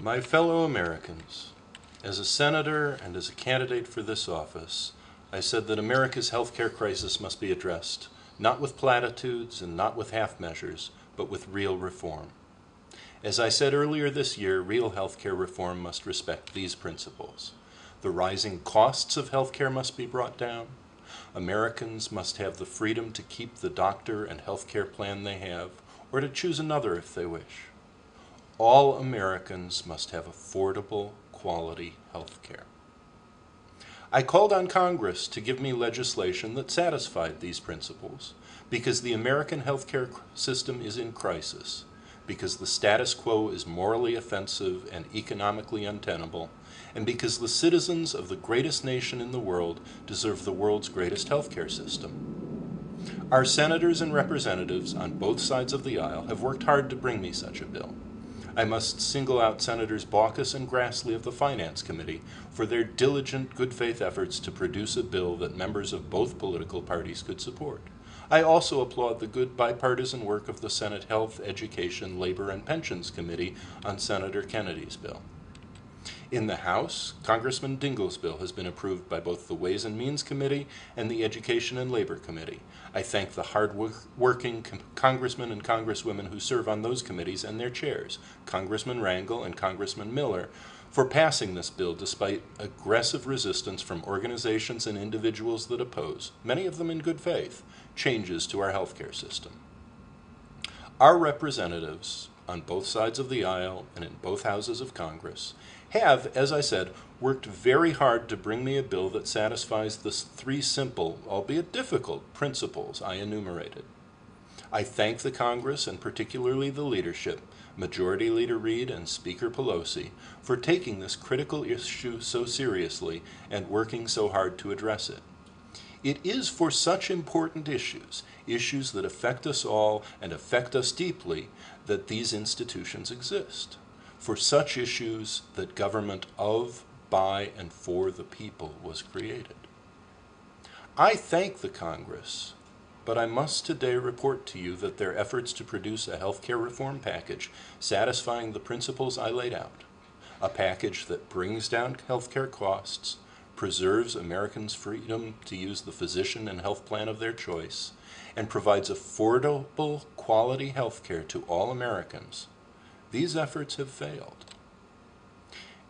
My fellow Americans, as a senator and as a candidate for this office, I said that America's healthcare crisis must be addressed, not with platitudes and not with half measures, but with real reform. As I said earlier this year, real healthcare reform must respect these principles. The rising costs of healthcare must be brought down. Americans must have the freedom to keep the doctor and healthcare plan they have, or to choose another if they wish. All Americans must have affordable, quality health care. I called on Congress to give me legislation that satisfied these principles because the American healthcare system is in crisis, because the status quo is morally offensive and economically untenable, and because the citizens of the greatest nation in the world deserve the world's greatest healthcare system. Our senators and representatives on both sides of the aisle have worked hard to bring me such a bill. I must single out Senators Baucus and Grassley of the Finance Committee for their diligent, good faith efforts to produce a bill that members of both political parties could support. I also applaud the good bipartisan work of the Senate Health, Education, Labor, and Pensions Committee on Senator Kennedy's bill. In the House, Congressman Dingell's bill has been approved by both the Ways and Means Committee and the Education and Labor Committee. I thank the hard-working congressmen and congresswomen who serve on those committees and their chairs, Congressman Rangel and Congressman Miller, for passing this bill despite aggressive resistance from organizations and individuals that oppose, many of them in good faith, changes to our healthcare system. Our representatives on both sides of the aisle and in both houses of Congress have, as I said, worked very hard to bring me a bill that satisfies the three simple, albeit difficult, principles I enumerated. I thank the Congress and particularly the leadership, Majority Leader Reid and Speaker Pelosi, for taking this critical issue so seriously and working so hard to address it. It is for such important issues, issues that affect us all and affect us deeply, that these institutions exist. For such issues that government of, by, and for the people was created. I thank the Congress, but I must today report to you that their efforts to produce a healthcare reform package satisfying the principles I laid out, a package that brings down healthcare costs, preserves Americans' freedom to use the physician and health plan of their choice, and provides affordable, quality health care to all Americans, these efforts have failed.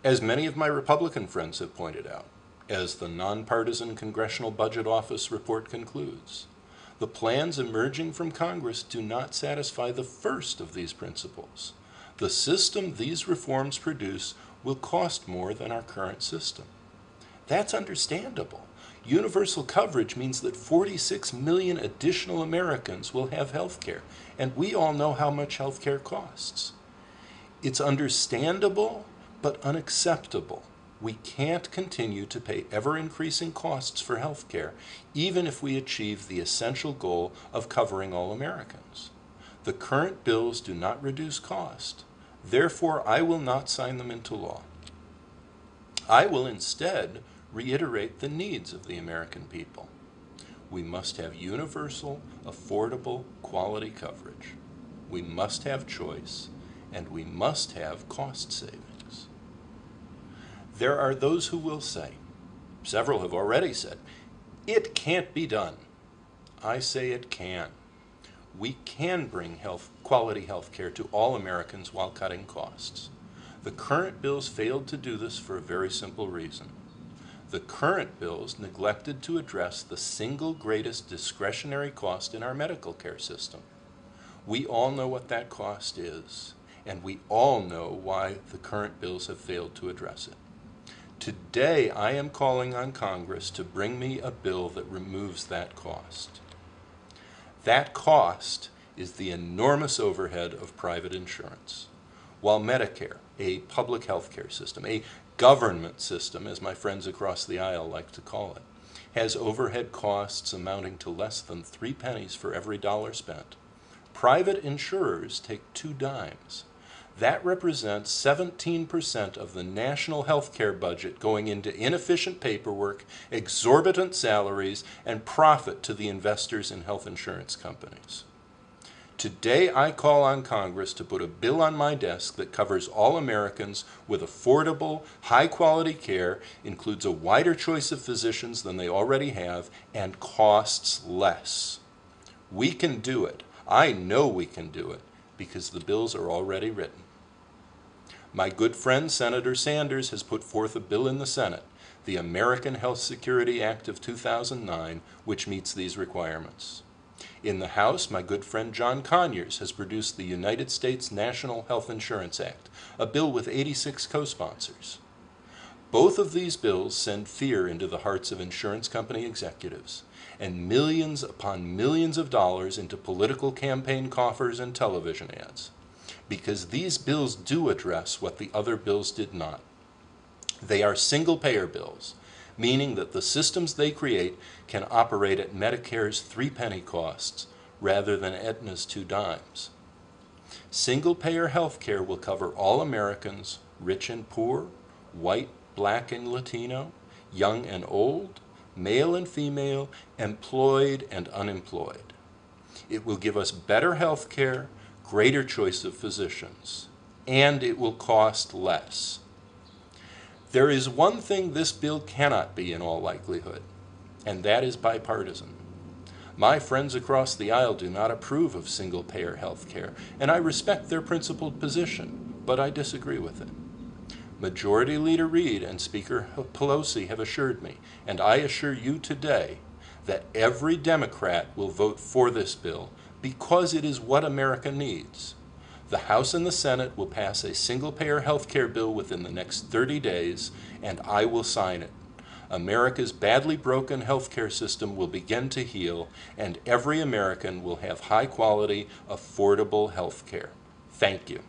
As many of my Republican friends have pointed out, as the nonpartisan Congressional Budget Office report concludes, the plans emerging from Congress do not satisfy the first of these principles. The system these reforms produce will cost more than our current system. That's understandable. Universal coverage means that 46 million additional Americans will have health care, and we all know how much health care costs. It's understandable, but unacceptable. We can't continue to pay ever-increasing costs for health care, even if we achieve the essential goal of covering all Americans. The current bills do not reduce cost. Therefore, I will not sign them into law. I will instead reiterate the needs of the American people. We must have universal, affordable, quality coverage. We must have choice, and we must have cost savings. There are those who will say, several have already said, it can't be done. I say it can. We can bring quality health care to all Americans while cutting costs. The current bills failed to do this for a very simple reason. The current bills neglected to address the single greatest discretionary cost in our medical care system. We all know what that cost is, and we all know why the current bills have failed to address it. Today, I am calling on Congress to bring me a bill that removes that cost. That cost is the enormous overhead of private insurance. While Medicare, a public health care system, a government system, as my friends across the aisle like to call it, has overhead costs amounting to less than 3 pennies for every dollar spent, private insurers take 2 dimes. That represents 17% of the national health care budget going into inefficient paperwork, exorbitant salaries, and profit to the investors in health insurance companies. Today I call on Congress to put a bill on my desk that covers all Americans with affordable, high-quality care, includes a wider choice of physicians than they already have, and costs less. We can do it. I know we can do it because the bills are already written. My good friend Senator Sanders has put forth a bill in the Senate, the American Health Security Act of 2009, which meets these requirements. In the House, my good friend John Conyers has produced the United States National Health Insurance Act, a bill with 86 co-sponsors. Both of these bills send fear into the hearts of insurance company executives, and millions upon millions of dollars into political campaign coffers and television ads, because these bills do address what the other bills did not. They are single-payer bills, meaning that the systems they create can operate at Medicare's 3-penny costs rather than Aetna's 2 dimes. Single-payer health care will cover all Americans, rich and poor, white, black and Latino, young and old, male and female, employed and unemployed. It will give us better health care, greater choice of physicians, and it will cost less. There is one thing this bill cannot be in all likelihood, and that is bipartisan. My friends across the aisle do not approve of single-payer health care, and I respect their principled position, but I disagree with it. Majority Leader Reid and Speaker Pelosi have assured me, and I assure you today, that every Democrat will vote for this bill because it is what America needs. The House and the Senate will pass a single-payer health care bill within the next 30 days, and I will sign it. America's badly broken health care system will begin to heal, and every American will have high-quality, affordable health care. Thank you.